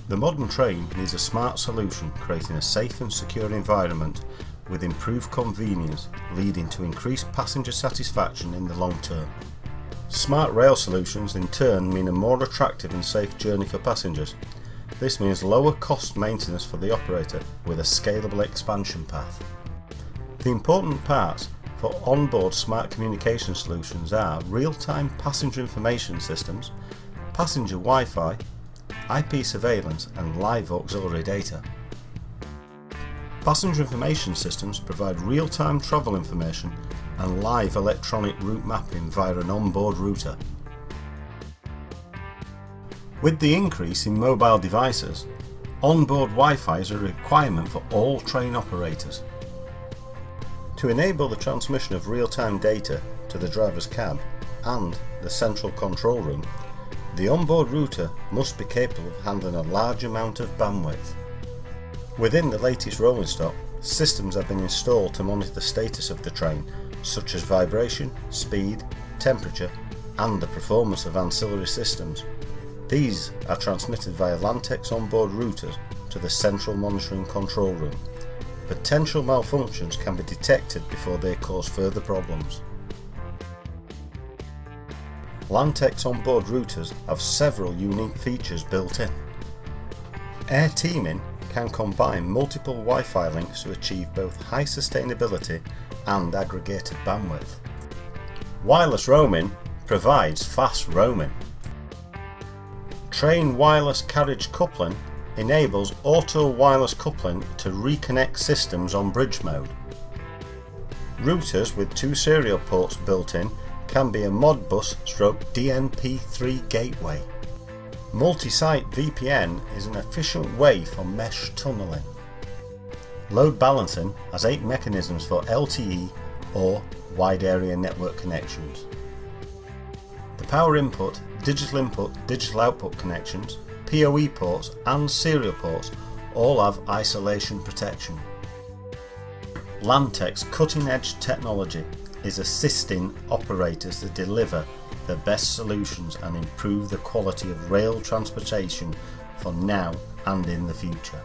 The modern train needs a smart solution, creating a safe and secure environment with improved convenience, leading to increased passenger satisfaction in the long term. Smart rail solutions in turn mean a more attractive and safe journey for passengers. This means lower cost maintenance for the operator with a scalable expansion path. The important parts for onboard smart communication solutions are real-time passenger information systems, passenger Wi-Fi, IP surveillance and live auxiliary data. Passenger information systems provide real-time travel information and live electronic route mapping via an onboard router. With the increase in mobile devices, onboard Wi-Fi is a requirement for all train operators. To enable the transmission of real-time data to the driver's cab and the central control room, the onboard router must be capable of handling a large amount of bandwidth. Within the latest rolling stock, systems have been installed to monitor the status of the train, such as vibration, speed, temperature, and the performance of ancillary systems. These are transmitted via Lantech's onboard routers to the central monitoring control room. Potential malfunctions can be detected before they cause further problems. Lantech's onboard routers have several unique features built in. Air teaming can combine multiple Wi-Fi links to achieve both high sustainability and aggregated bandwidth. Wireless roaming provides fast roaming. Train wireless carriage coupling enables auto wireless coupling to reconnect systems on bridge mode. Routers with 2 serial ports built in can be a Modbus/DNP3 gateway. Multi-site VPN is an efficient way for mesh tunneling. Load balancing has 8 mechanisms for LTE or wide area network connections. The power input, digital output connections, PoE ports and serial ports all have isolation protection. Lantech's cutting-edge technology is assisting operators to deliver the best solutions and improve the quality of rail transportation for now and in the future.